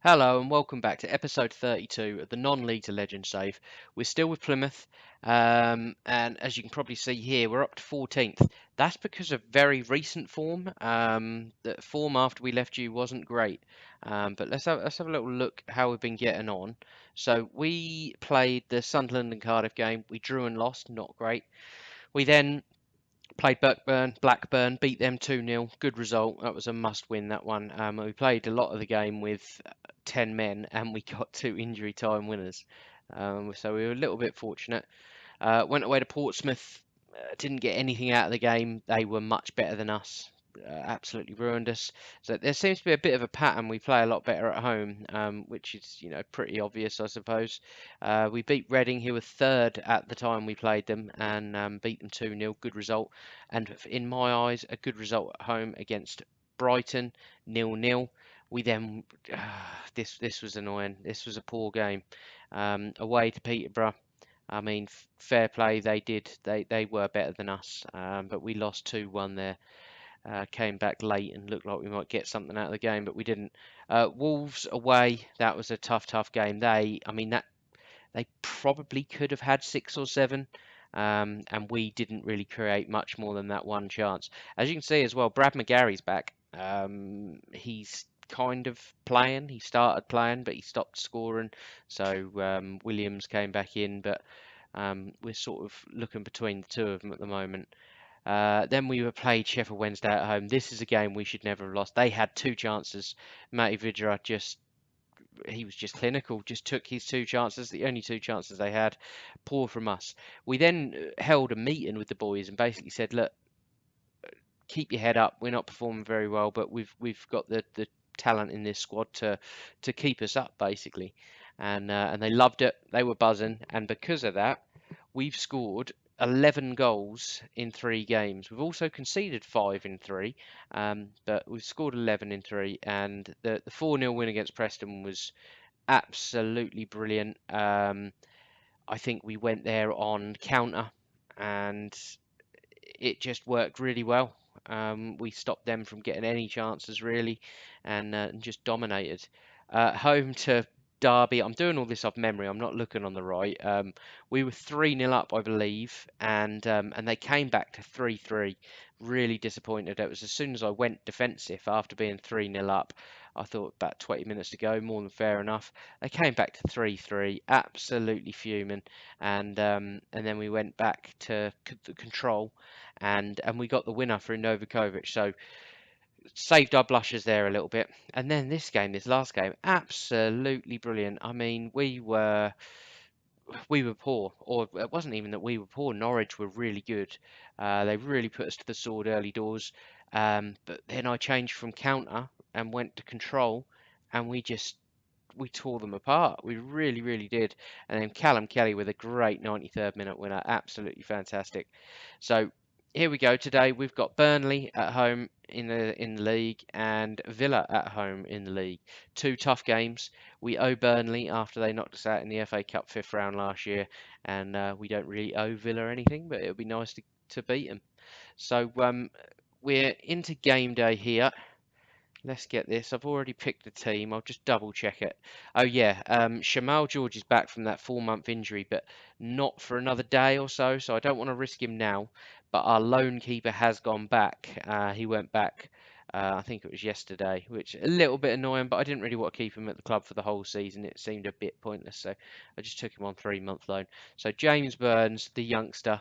Hello and welcome back to episode 32 of the non-league to legend save. We're still with Plymouth, and as you can probably see here, we're up to 14th. That's because of very recent form. The form after we left you wasn't great, but let's have a little look how we've been getting on. So we played the Sunderland and Cardiff game. We drew and lost, not great. We then played Blackburn, beat them 2-0. Good result. That was a must win, that one. We played a lot of the game with 10 men and we got two injury time winners. So we were a little bit fortunate. Went away to Portsmouth, didn't get anything out of the game. They were much better than us. Absolutely ruined us. So there seems to be a bit of a pattern. We play a lot better at home, which is pretty obvious, I suppose. We beat Reading, who were third at the time we played them, and beat them 2-0. Good result, and in my eyes, a good result at home against Brighton, 0-0. We then this was annoying. This was a poor game. Away to Peterborough. I mean, fair play. They were better than us, but we lost 2-1 there. Came back late and looked like we might get something out of the game, but we didn't. Wolves away. That was a tough game. I mean, that they probably could have had 6 or 7. And we didn't really create much more than that one chance. As you can see as well, Brad McGarry's back. He's kind of playing. He started playing, but he stopped scoring. So Williams came back in, but we're sort of looking between the two of them at the moment. Then we were played Sheffield Wednesday at home. This is a game we should never have lost. They had 2 chances. Matty Vidra he was just clinical, just took his 2 chances, the only 2 chances they had. Poor from us. We then held a meeting with the boys and basically said, look, keep your head up. We're not performing very well, but we've got the talent in this squad to keep us up basically. And they loved it. They were buzzing, and because of that, we've scored 11 goals in 3 games. We've also conceded 5 in 3, but we've scored 11 in 3. And the 4-0 win against Preston was absolutely brilliant. I think we went there on counter, and it just worked really well. We stopped them from getting any chances really, and just dominated. Home to Derby. I'm doing all this off memory. I'm not looking on the right. We were 3-0 up, I believe, and they came back to 3-3. Really disappointed. It was as soon as I went defensive after being 3-0 up. I thought about 20 minutes to go, more than fair enough. They came back to 3-3, absolutely fuming, and then we went back to control, and we got the winner through Novakovic. So saved our blushes there a little bit. And then this last game, absolutely brilliant. I mean, we were poor, or it wasn't even that we were poor. Norwich were really good. They really put us to the sword early doors. But then I changed from counter and went to control, and we tore them apart. We really did. And then Callum Kelly with a great 93rd minute winner, absolutely fantastic. So here we go. Today we've got Burnley at home in the league and Villa at home in the league. 2 tough games. We owe Burnley after they knocked us out in the FA Cup 5th round last year, and we don't really owe Villa anything, but it would be nice to beat them. So we're into game day here. Let's get this. I've already picked the team. I'll just double check it. Oh yeah, Shamal George is back from that 4-month injury, but not for another day or so. So I don't want to risk him now. But our lone keeper has gone back. He went back. I think it was yesterday, which a little bit annoying. But I didn't really want to keep him at the club for the whole season. It seemed a bit pointless, so I just took him on 3-month loan. So James Burns, the youngster,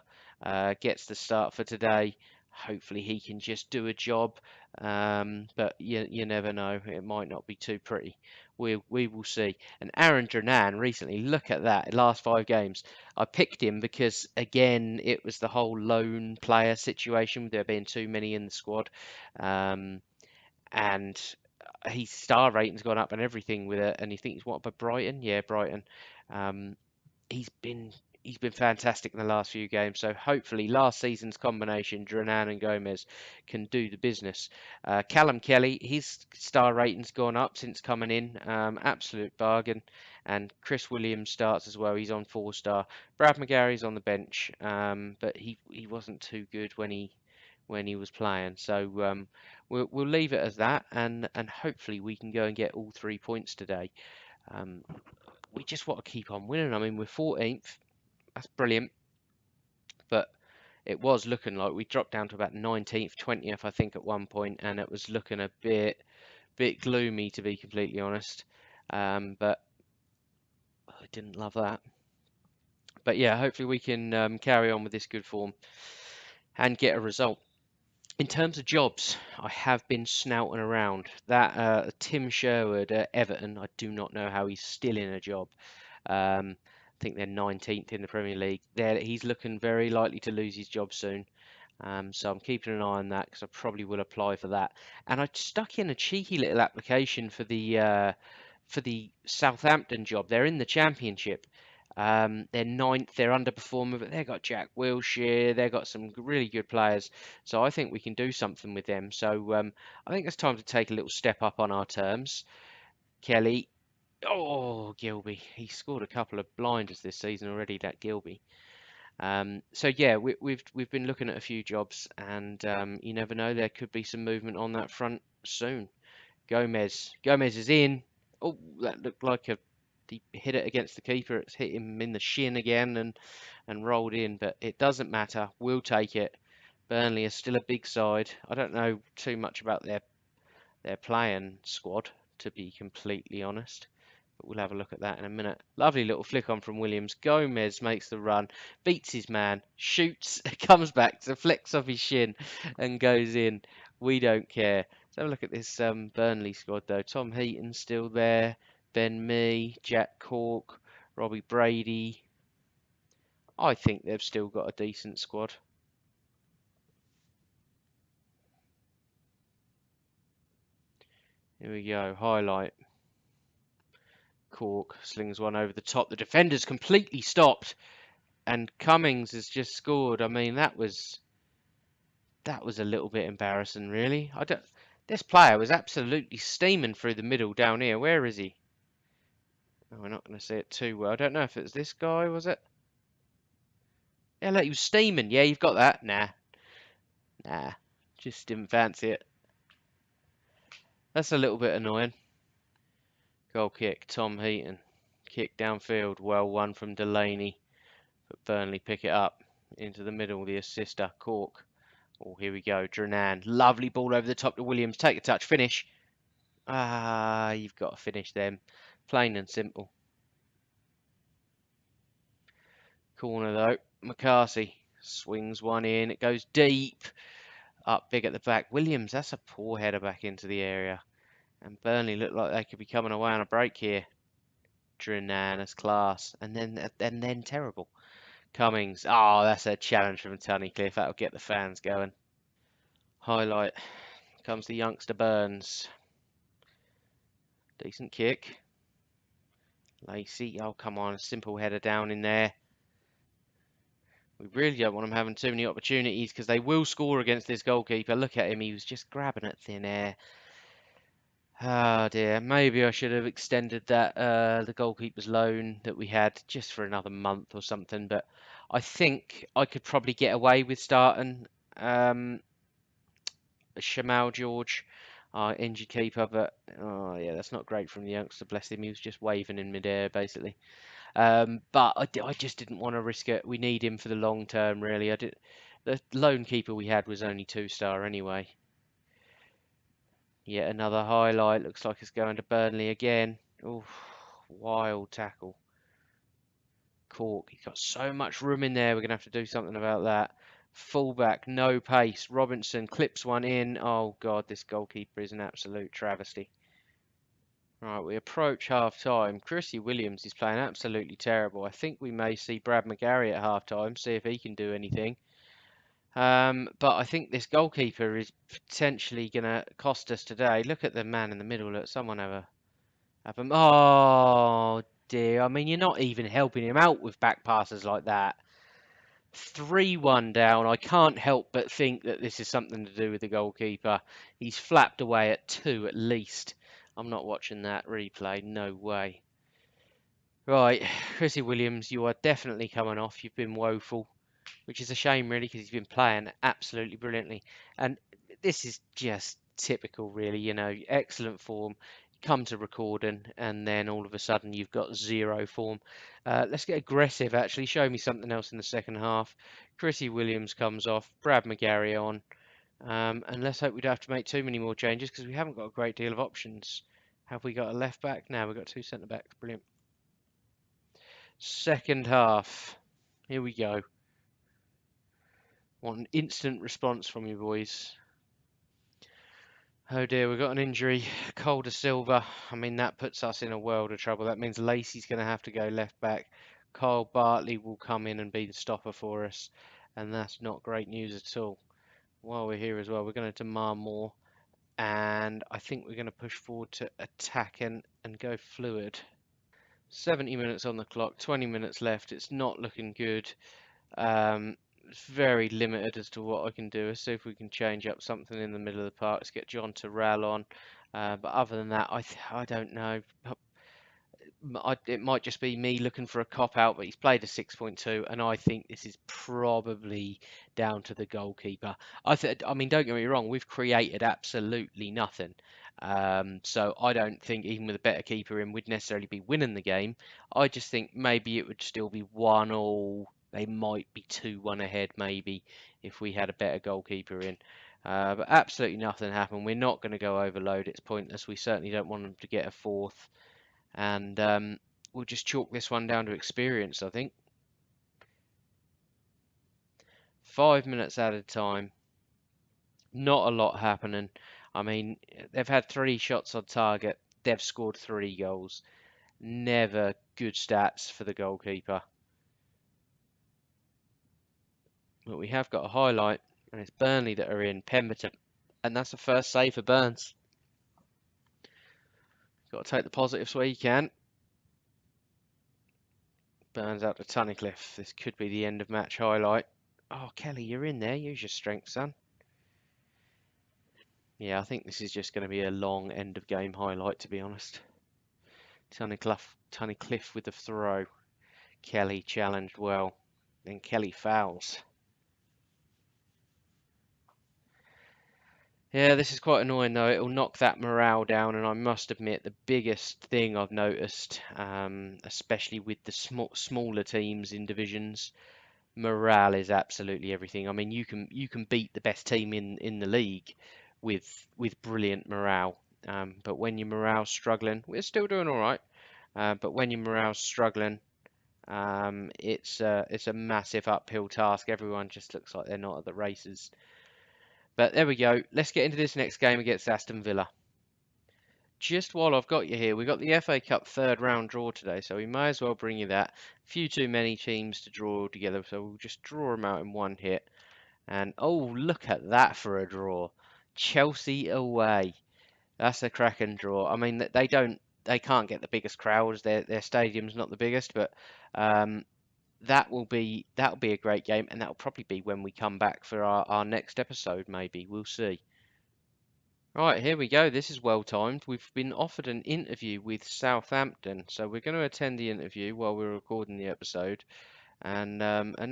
gets the start for today. Hopefully he can just do a job. But you never know. It might not be too pretty. We will see. And Aaron Dranan recently, look at that. Last 5 games, I picked him because again it was the whole lone player situation. There being too many in the squad, and his star rating's gone up and everything with it. And he thinks what about Brighton? Yeah, Brighton. Um, he's been he's been fantastic in the last few games. So hopefully last season's combination, Dranan and Gomez, can do the business. Callum Kelly, his star rating's gone up since coming in. Absolute bargain. And Chris Williams starts as well. He's on 4-star. Brad McGarry's on the bench, but he wasn't too good when when he was playing. So we'll leave it as that, and hopefully we can go and get all 3 points today. Um, we just want to keep on winning. I mean, we're 14th. That's brilliant, but it was looking like we dropped down to about 19th, 20th, I think, at one point, and it was looking a bit gloomy, to be completely honest. But I didn't love that. But yeah, hopefully we can carry on with this good form and get a result. In terms of jobs, I have been snouting around. That Tim Sherwood at Everton, I do not know how he's still in a job. I think they're 19th in the Premier League. He's looking very likely to lose his job soon. So I'm keeping an eye on that because I probably will apply for that. And I stuck in a cheeky little application for the Southampton job. They're in the Championship. They're ninth. They're underperforming, but they've got Jack Wilshere. They've got some really good players. So I think we can do something with them. So I think it's time to take a little step up on our terms. Kelly. Oh, Gilby. He scored a couple of blinders this season already, that Gilby. So yeah, we've been looking at a few jobs, and you never know, there could be some movement on that front soon. Gomez is in. Oh, that looked like he hit it against the keeper. It's hit him in the shin again and rolled in, but it doesn't matter. We'll take it. Burnley is still a big side. I don't know too much about their playing squad, to be completely honest. But we'll have a look at that in a minute. Lovely little flick on from Williams. Gomez makes the run, beats his man, shoots, comes back to flex off his shin and goes in. We don't care. Let's have a look at this Burnley squad though. Tom Heaton's still there. Ben Mee, Jack Cork, Robbie Brady. I think they've still got a decent squad. Here we go. Highlight. Cork slings one over the top. The defender's completely stopped, and Cummings has just scored. I mean, that was a little bit embarrassing, really. This player was absolutely steaming through the middle down here. Where is he? Oh, we're not going to see it too well. I don't know if it's this guy, was it? Yeah, look, he was steaming. Yeah, you've got that. Nah, just didn't fancy it. That's a little bit annoying. Goal kick, Tom Heaton. Kick downfield, well won from Delaney. But Burnley pick it up into the middle. The assister, Cork. Oh, here we go. Drenan. Lovely ball over the top to Williams. Take a touch. Finish. Ah, you've got to finish them. Plain and simple. Corner though. McCarthy swings one in. It goes deep. Up big at the back. Williams, that's a poor header back into the area. And Burnley look like they could be coming away on a break here. Drenan as class. And then terrible. Cummings. Oh, that's a challenge from Tunnicliffe. That'll get the fans going. Highlight. Comes the youngster Burns. Decent kick. Lacey. Oh, come on. A simple header down in there. We really don't want them having too many opportunities because they will score against this goalkeeper. Look at him. He was just grabbing at thin air. Oh dear. Maybe I should have extended that the goalkeeper's loan that we had just for another month or something. But I think I could probably get away with starting Shamal George, our injured keeper. But oh yeah, that's not great from the youngster. Bless him. He was just waving in midair basically. But I just didn't want to risk it. We need him for the long term, really. The lone keeper we had was only 2-star anyway. Yet another highlight. Looks like it's going to Burnley again. Oh, wild tackle. Cork. He's got so much room in there. We're going to have to do something about that. Fullback, no pace. Robinson clips one in. Oh, God, this goalkeeper is an absolute travesty. Right, we approach half-time. Chrissy Williams is playing absolutely terrible. I think we may see Brad McGarry at half-time, see if he can do anything. But I think this goalkeeper is potentially going to cost us today. Look at the man in the middle. Look, someone have him. Oh, dear. I mean, you're not even helping him out with back passes like that. 3-1 down. I can't help but think that this is something to do with the goalkeeper. He's flapped away at 2 at least. I'm not watching that replay. No way. Right, Chrissy Williams, you are definitely coming off. You've been woeful. which is a shame really because he's been playing absolutely brilliantly. And this is just typical, really. You know, excellent form. Come to recording, and then all of a sudden you've got zero form. Let's get aggressive. Actually, show me something else in the second half. Chrissy Williams comes off. Brad McGarry on. And let's hope we don't have to make too many more changes because we haven't got a great deal of options. Have we got a left back? Now we've got two centre backs. Brilliant. Second half. Here we go. Want an instant response from you boys. Oh dear, we've got an injury. Calder Silva. I mean, that puts us in a world of trouble. That means Lacey's going to have to go left back. Kyle Bartley will come in and be the stopper for us. And that's not great news at all. While we're here as well, we're going to demand more. And I think we're going to push forward to attack and go fluid. 70 minutes on the clock, 20 minutes left. It's not looking good. It's very limited as to what I can do. Let's see if we can change up something in the middle of the park. Let's get John Terrell on. But other than that, I don't know. It might just be me looking for a cop out, but he's played a 6.2, and I think this is probably down to the goalkeeper. I mean, don't get me wrong, we've created absolutely nothing. So I don't think even with a better keeper in, we'd necessarily be winning the game. I just think maybe it would still be 1-1. They might be 2-1 ahead, maybe, if we had a better goalkeeper in. But absolutely nothing happened. We're not going to go overload. It's pointless. We certainly don't want them to get a fourth. And we'll just chalk this one down to experience, I think. 5 minutes at a time. Not a lot happening. I mean, they've had 3 shots on target. They've scored 3 goals. Never good stats for the goalkeeper. But we have got a highlight, and it's Burnley that are in Pemberton. And that's the first save for Burns. Got to take the positives where you can. Burns out to Tunnicliffe. This could be the end of match highlight. Oh, Kelly, you're in there. Use your strength, son. Yeah, I think this is just going to be a long end of game highlight, to be honest. Tunnicliffe with the throw. Kelly challenged well. Then Kelly fouls. Yeah, this is quite annoying though. It'll knock that morale down, and I must admit the biggest thing I've noticed, especially with the smaller teams in divisions, morale is absolutely everything. I mean, you can beat the best team in the league with brilliant morale, but when your morale's struggling, we're still doing all right. But when your morale's struggling, it's a massive uphill task. Everyone just looks like they're not at the races. But there we go. Let's get into this next game against Aston Villa. Just while I've got you here, we got the FA Cup third round draw today, so we may as well bring you that. A few too many teams to draw together, so we'll just draw them out in one hit. And oh, look at that for a draw. Chelsea away. That's a cracking draw. I mean, they can't get the biggest crowds. Their stadium's not the biggest, but that'll be a great game, and that'll probably be when we come back for our next episode. Maybe we'll see. Right, here we go. This is well timed. We've been offered an interview with Southampton, so we're going to attend the interview while we're recording the episode, and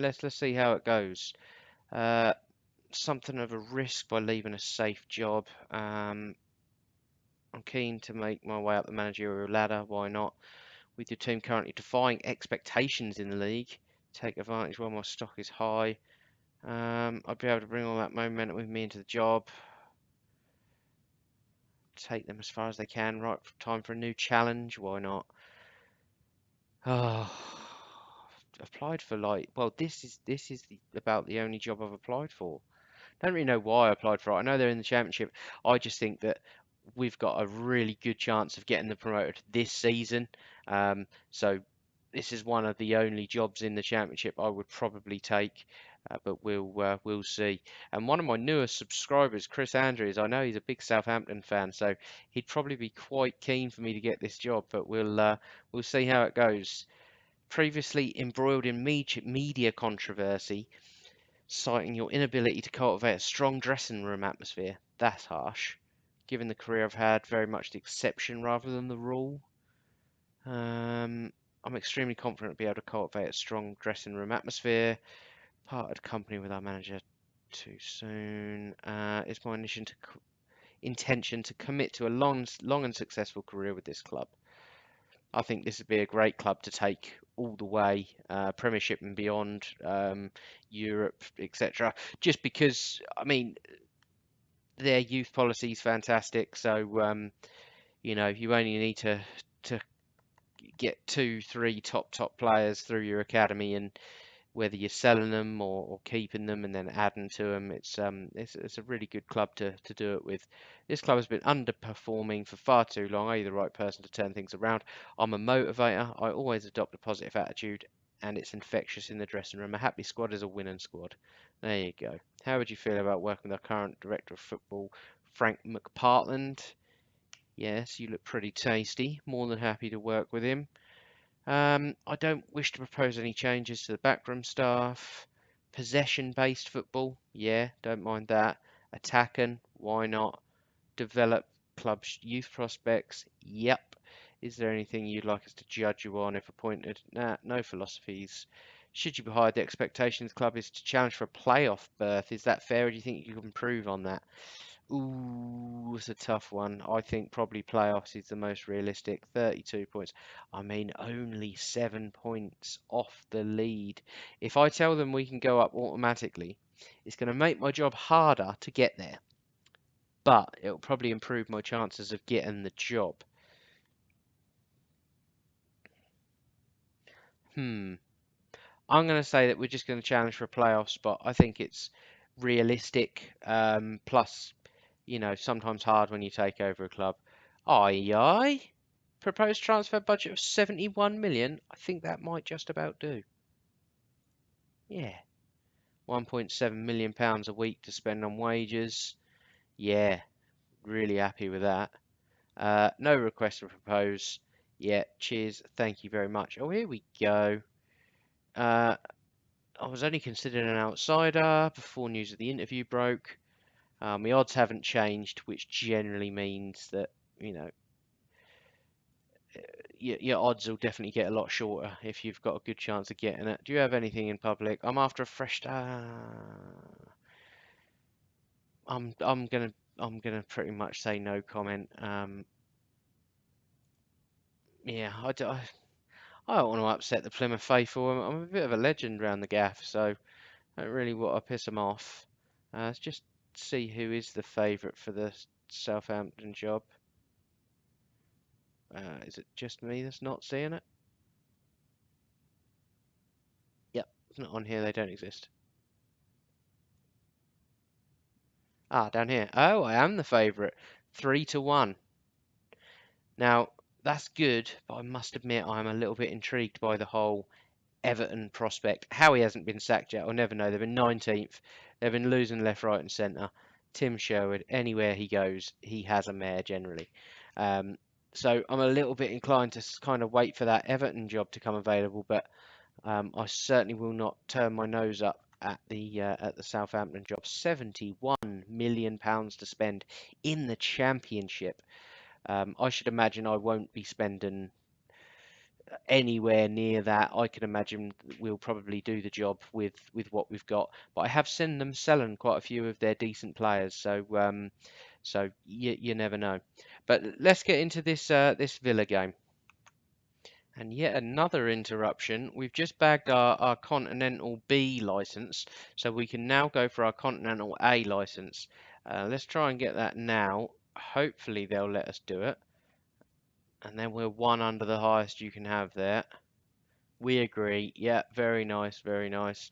let's see how it goes. Something of a risk by leaving a safe job. I'm keen to make my way up the managerial ladder. Why not? With your team currently defying expectations in the league, take advantage while my stock is high. I'd be able to bring all that momentum with me into the job. Take them as far as they can. Right, time for a new challenge. Why not? Oh, I've applied for well, this is about the only job I've applied for. Don't really know why I applied for it. I know they're in the championship. I just think that we've got a really good chance of getting them promoted this season. So this is one of the only jobs in the championship I would probably take, but we'll see. And one of my newest subscribers, Chris Andrews, I know he's a big Southampton fan, so he'd probably be quite keen for me to get this job. But we'll see how it goes. Previously embroiled in media controversy, citing your inability to cultivate a strong dressing room atmosphere. That's harsh. Given the career I've had, very much the exception rather than the rule. I'm extremely confident to be able to cultivate a strong dressing room atmosphere. Parted company with our manager too soon. It's my intention to commit to a long and successful career with this club. I think this would be a great club to take all the way, Premiership and beyond, Europe, etc. Just because, I mean, their youth policy is fantastic. So, you know, you only need to get 2, 3 top players through your academy, and whether you're selling them or keeping them and then adding to them, it's a really good club to do it with. This club has been underperforming for far too long. Are you the right person to turn things around? I'm a motivator. I always adopt a positive attitude, and it's infectious in the dressing room. A happy squad is a winning squad. There you go. How would you feel about working with our current director of football, Frank McPartland? Yes, you look pretty tasty. More than happy to work with him. I don't wish to propose any changes to the backroom staff. Possession-based football, yeah, don't mind that. Attacking, why not? Develop club's youth prospects, yep. Is there anything you'd like us to judge you on if appointed? Nah, no philosophies. Should you be hired, the expectation of the club is to challenge for a playoff berth. Is that fair, or do you think you can improve on that? Ooh, it's a tough one. I think probably playoffs is the most realistic. 32 points. I mean, only 7 points off the lead. If I tell them we can go up automatically, it's going to make my job harder to get there. But it'll probably improve my chances of getting the job. I'm going to say that we're just going to challenge for a playoff spot. I think it's realistic. Plus, you know, sometimes hard when you take over a club. Aye, aye. Proposed transfer budget of 71 million. I think that might just about do. Yeah. 1.7 million pounds a week to spend on wages. Yeah, really happy with that. No request to propose. Yeah, cheers. Thank you very much. Oh, here we go. I was only considered an outsider before news of the interview broke. My odds haven't changed, which generally means that, you know, your odds will definitely get a lot shorter if you've got a good chance of getting it. Do you have anything in public? I'm after a fresh start. I'm gonna pretty much say no comment. Yeah, I don't want to upset the Plymouth faithful. I'm a bit of a legend round the gaff, so I don't really want to piss them off. Let's just see who is the favourite for the Southampton job. Is it just me that's not seeing it? Yep, it's not on here. They don't exist. Ah, down here. Oh, I am the favourite. 3-1. Now, that's good, but I must admit I'm a little bit intrigued by the whole Everton prospect. How he hasn't been sacked yet, I'll never know. They've been 19th. They've been losing left, right, and centre. Tim Sherwood, anywhere he goes, he has a mare generally. Um, so I'm a little bit inclined to kind of wait for that Everton job to come available, but I certainly will not turn my nose up at the Southampton job. 71 million pounds to spend in the Championship. I should imagine I won't be spending anywhere near that. I can imagine we'll probably do the job with what we've got. But I have seen them selling quite a few of their decent players, so you never know. But let's get into this Villa game. And yet another interruption. We've just bagged our Continental B license, so we can now go for our Continental A license. Let's try and get that now. Hopefully they'll let us do it. And then we're one under the highest you can have there. We agree. Yeah, very nice, very nice.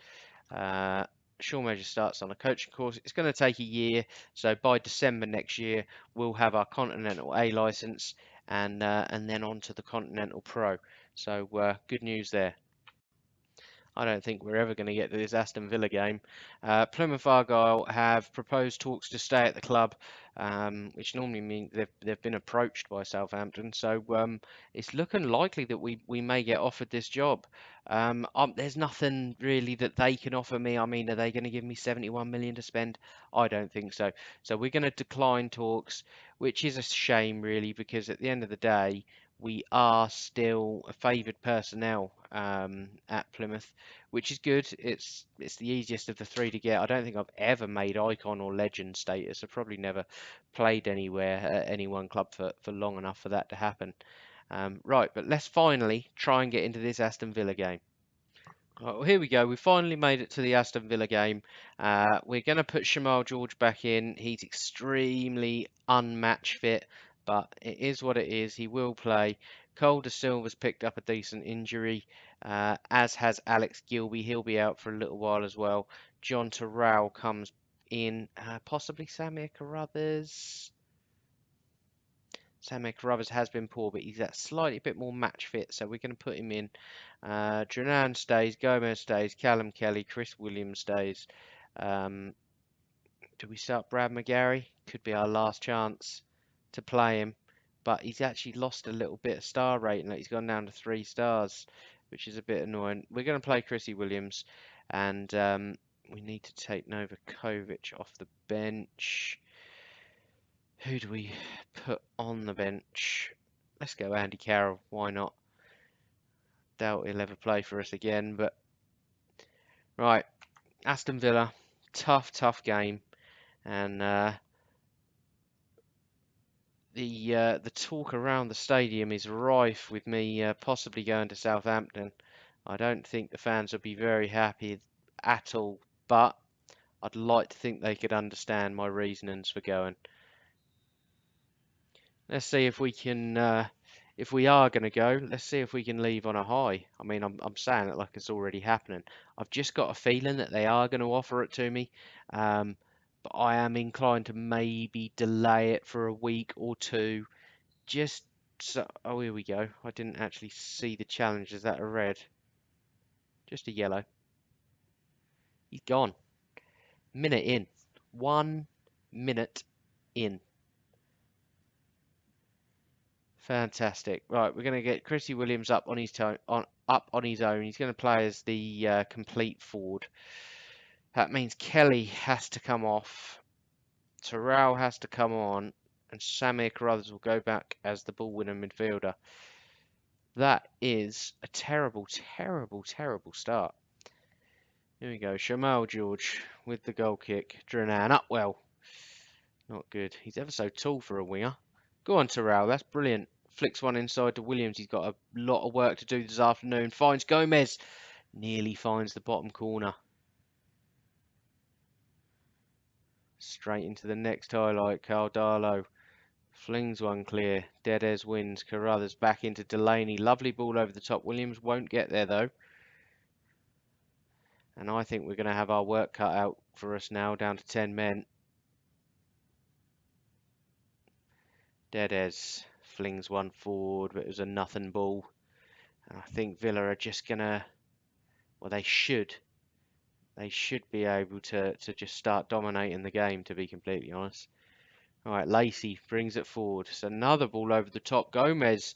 Shaw Major starts on a coaching course. It's going to take a year, so by December next year we'll have our Continental A license, and then on to the Continental Pro. So good news there. I don't think we're ever going to get to this Aston Villa game. Plymouth Argyle have proposed talks to stay at the club, which normally means they've been approached by Southampton. So it's looking likely that we may get offered this job. There's nothing really that they can offer me. I mean, are they going to give me 71 million to spend? I don't think so. So we're going to decline talks, which is a shame really, because at the end of the day, we are still a favoured personnel at Plymouth, which is good. It's the easiest of the three to get. I don't think I've ever made icon or legend status. I've probably never played anywhere at any one club for long enough for that to happen. Right, but let's finally try and get into this Aston Villa game. Well, here we go. We finally made it to the Aston Villa game. We're going to put Shamal George back in. He's extremely unmatch fit, but it is what it is. He will play. Cole de Silva's picked up a decent injury, as has Alex Gilby. He'll be out for a little while as well. John Terrell comes in. Possibly Samir Carruthers. Samir Carruthers has been poor, but he's that slightly bit more match fit, so we're going to put him in. Drenan stays, Gomez stays, Callum Kelly, Chris Williams stays. Do we start Brad McGarry? Could be our last chance to play him, but he's actually lost a little bit of star rating. Like he's gone down to 3 stars, which is a bit annoying. We're going to play Chrissy Williams, and we need to take Novakovic off the bench. Who do we put on the bench? Let's go Andy Carroll. Why not? Doubt he'll ever play for us again, but right. Aston Villa, tough game, and the talk around the stadium is rife with me possibly going to Southampton. I don't think the fans will be very happy at all, but I'd like to think they could understand my reasonings for going. Let's see if we can, if we are going to go, let's see if we can leave on a high. I mean, I'm saying it like it's already happening. I've just got a feeling that they are going to offer it to me, but I am inclined to maybe delay it for a week or two. Just so, oh, here we go. I didn't actually see the challenge. Is that a red? Just a yellow. He's gone. Minute in. 1 minute in. Fantastic. Right, we're going to get Chrissy Williams up on his up on his own. He's going to play as the complete forward. That means Kelly has to come off, Terrell has to come on, and Samir Carruthers will go back as the ball winner midfielder. That is a terrible start. Here we go. Shamal George with the goal kick. Drenan up well. Not good. He's ever so tall for a winger. Go on, Terrell. That's brilliant. Flicks one inside to Williams. He's got a lot of work to do this afternoon. Finds Gomez. Nearly finds the bottom corner. Straight into the next highlight. Caldalo flings one clear. Dedez wins. Carruthers back into Delaney. Lovely ball over the top. Williams won't get there though. And I think we're going to have our work cut out for us now. Down to 10 men. Dedez flings one forward, but it was a nothing ball. And I think Villa are just going to, well, they should be able to just start dominating the game, to be completely honest. All right, Lacey brings it forward. It's another ball over the top. Gomez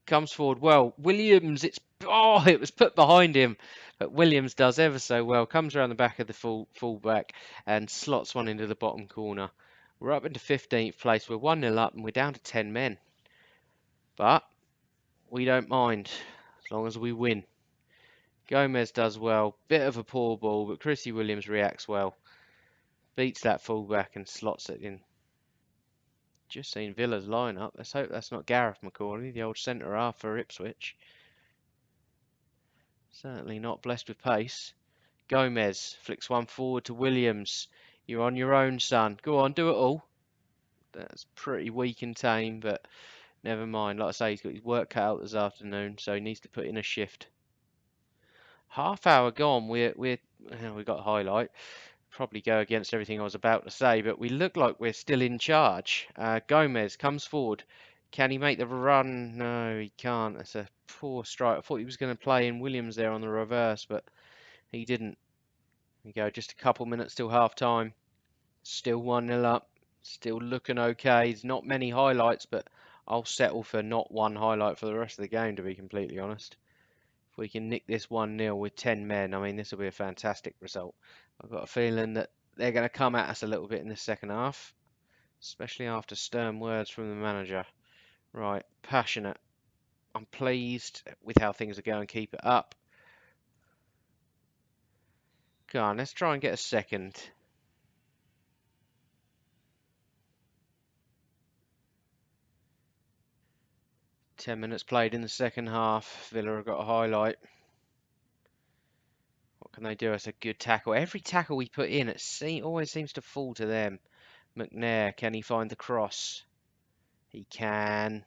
comes forward well. Williams, it was put behind him, but Williams does ever so well. Comes around the back of the fullback and slots one into the bottom corner. We're up into 15th place. We're 1-0 up and we're down to 10 men. But we don't mind as long as we win. Gomez does well. Bit of a poor ball, but Chrissy Williams reacts well. Beats that fullback and slots it in. Just seen Villa's lineup. Let's hope that's not Gareth McCauley, the old centre half for Ipswich. Certainly not blessed with pace. Gomez flicks one forward to Williams. You're on your own, son. Go on, do it all. That's pretty weak and tame, but never mind. Like I say, he's got his work cut out this afternoon, so he needs to put in a shift. Half hour gone. We got a highlight. Probably go against everything I was about to say, but we look like we're still in charge. Gomez comes forward. Can he make the run? No, he can't. That's a poor strike. I thought he was going to play in Williams there on the reverse, but he didn't. We go just a couple minutes till half time. Still 1-0 up. Still looking okay. There's not many highlights, but I'll settle for not one highlight for the rest of the game, to be completely honest. If we can nick this 1-0 with 10 men, I mean, this will be a fantastic result. I've got a feeling that they're going to come at us a little bit in the second half, especially after stern words from the manager. Right, passionate. I'm pleased with how things are going. Keep it up. Go on, let's try and get a second. Ten minutes played in the second half. Villa have got a highlight. What can they do? It's a good tackle. Every tackle we put in, always seems to fall to them. McNair, can he find the cross? He can.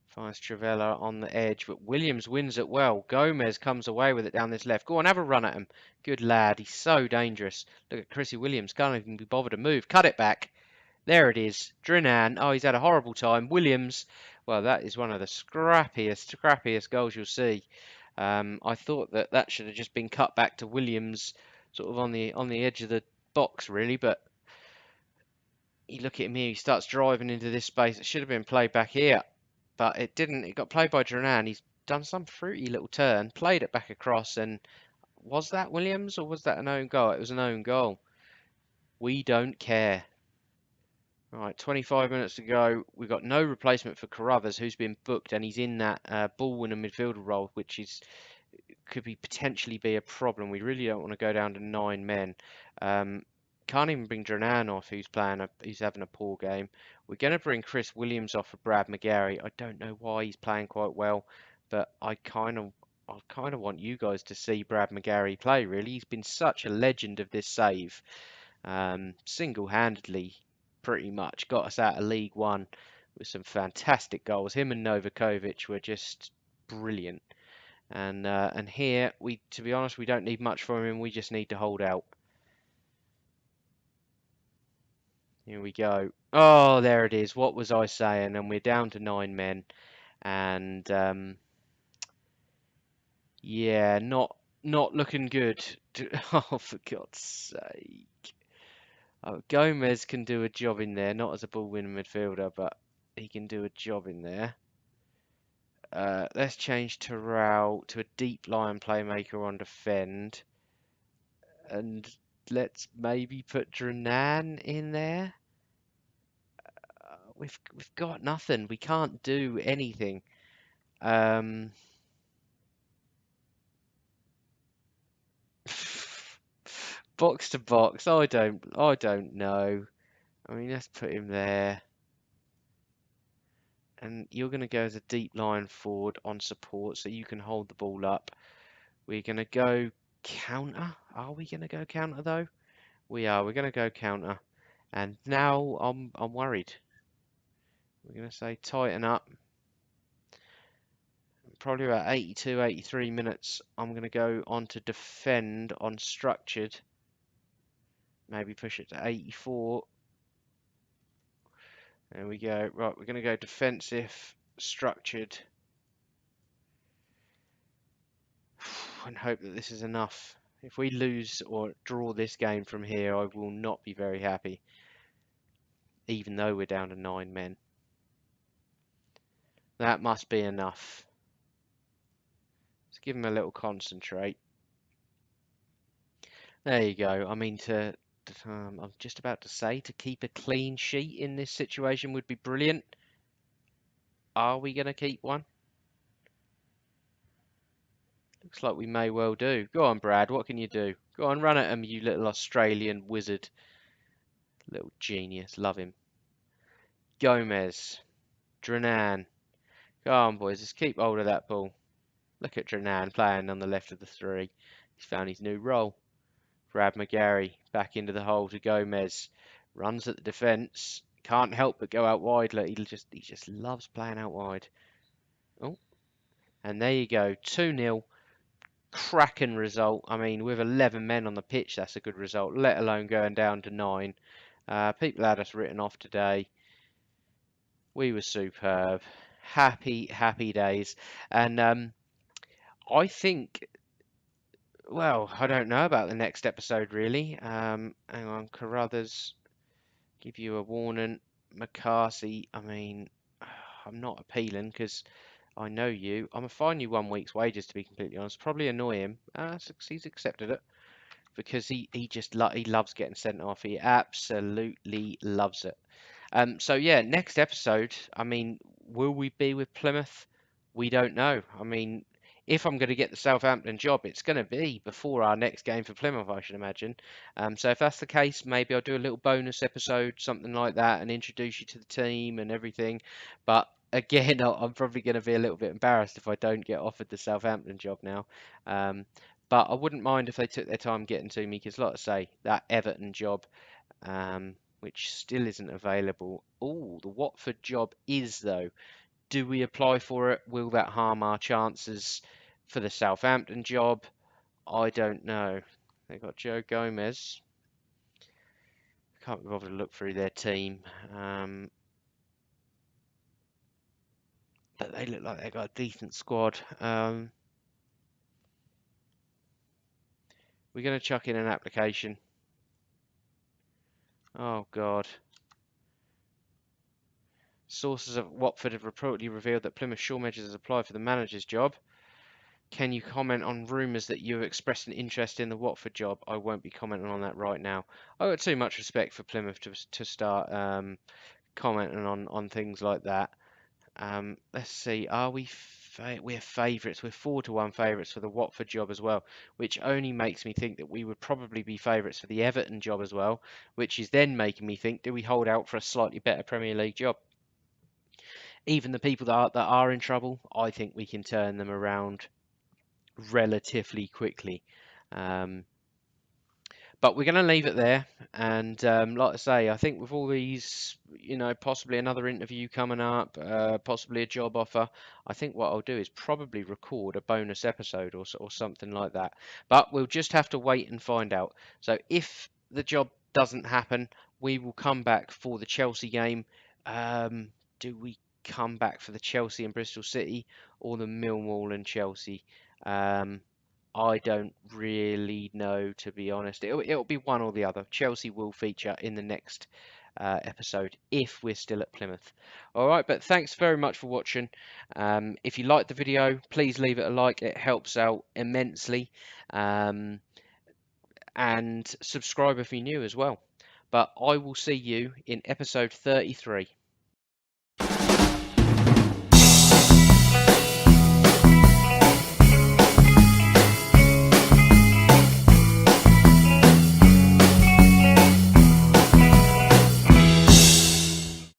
Finds Trivella on the edge, but Williams wins it well. Gomez comes away with it down this left. Go on, have a run at him. Good lad. He's so dangerous. Look at Chrissy Williams. Can't even be bothered to move. Cut it back. There it is. Drinan. Oh, he's had a horrible time. Williams. Well, that is one of the scrappiest goals you'll see. I thought that should have just been cut back to Williams, sort of on the edge of the box, really. But you look at him here. He starts driving into this space. It should have been played back here, but it didn't. It got played by Drinan. He's done some fruity little turn, played it back across, and was that Williams or was that an own goal? It was an own goal. We don't care. Right, 25 minutes to go. We've got no replacement for Carruthers, who's been booked, and he's in that ball winner midfielder role, which could potentially be a problem. We really don't want to go down to 9 men. Can't even bring Dranan off, who's having a poor game. We're going to bring Chris Williams off for Brad McGarry. I don't know why he's playing quite well, but I kind of want you guys to see Brad McGarry play. Really, he's been such a legend of this save. Single-handedly, pretty much got us out of League One with some fantastic goals. Him and Novakovic were just brilliant. And here, to be honest, we don't need much from him. We just need to hold out. Here we go. Oh, there it is. What was I saying? And we're down to 9 men. And yeah, not looking good. Oh, for God's sake. Oh, Gomez can do a job in there, not as a ball-winning midfielder, but he can do a job in there. Let's change Terrell to a deep line playmaker on defend. And let's maybe put Dranan in there. We've got nothing. We can't do anything. Box to box. I don't know. I mean, let's put him there. And you're going to go as a deep line forward on support, so you can hold the ball up. We're going to go counter. Are we going to go counter though? We are. We're going to go counter. And now I'm worried. We're going to say tighten up. Probably about 82, 83 minutes. I'm going to go on to defend on structured. Maybe push it to 84. There we go. Right, we're going to go defensive, structured. And hope that this is enough. If we lose or draw this game from here, I will not be very happy. Even though we're down to 9 men. That must be enough. Let's give him a little concentrate. There you go. I mean, I'm just about to say to keep a clean sheet in this situation would be brilliant. Are we going to keep one? Looks like we may well do. Go on, Brad. What can you do? Go on, run at him, you little Australian wizard. Little genius. Love him. Gomez. Dranan. Go on, boys. Let's keep hold of that ball. Look at Dranan playing on the left of the 3. He's found his new role. Brad McGarry back into the hole to Gomez. Runs at the defence. Can't help but go out wide. Look, he just loves playing out wide. Oh. And there you go. 2-0. Cracking result. I mean, with 11 men on the pitch, that's a good result, let alone going down to 9. People had us written off today. We were superb. Happy days. And I think, well, I don't know about the next episode, really. Hang on, Carruthers, give you a warning. McCarthy, I mean, I'm not appealing because I know you. I'm going to fine you 1 week's wages, to be completely honest. Probably annoy him. He's accepted it because he loves getting sent off. He absolutely loves it. So yeah, next episode. I mean, will we be with Plymouth? We don't know. I mean, if I'm going to get the Southampton job, it's going to be before our next game for Plymouth, I should imagine. So if that's the case, maybe I'll do a little bonus episode, something like that, and introduce you to the team and everything. But again, I'm probably going to be a little bit embarrassed if I don't get offered the Southampton job now. Um, but I wouldn't mind if they took their time getting to me, because like I say, that Everton job, which still isn't available. Oh, the Watford job is, though. Do we apply for it? Will that harm our chances for the Southampton job? I don't know. They've got Joe Gomez. Can't be bothered to look through their team. But they look like they've got a decent squad. We're going to chuck in an application. Oh, God. Sources at Watford have reportedly revealed that Plymouth Shawmedgers has applied for the manager's job. Can you comment on rumours that you have expressed an interest in the Watford job? I won't be commenting on that right now. I've got too much respect for Plymouth to start commenting on things like that. Let's see. Are we're favourites? We're 4-1 favourites for the Watford job as well, which only makes me think that we would probably be favourites for the Everton job as well, which is then making me think, do we hold out for a slightly better Premier League job? Even the people that are in trouble, I think we can turn them around relatively quickly. But we're going to leave it there. And like I say, I think with all these, possibly another interview coming up, possibly a job offer, I think what I'll do is probably record a bonus episode or something like that. But we'll just have to wait and find out. So if the job doesn't happen, we will come back for the Chelsea game. Do we come back for the Chelsea and Bristol City, or the Millwall and Chelsea? I don't really know, to be honest. It'll be one or the other. Chelsea will feature in the next episode if we're still at Plymouth. All right, but thanks very much for watching. If you liked the video, please leave it a like. It helps out immensely. And subscribe if you're new as well. But I will see you in episode 33.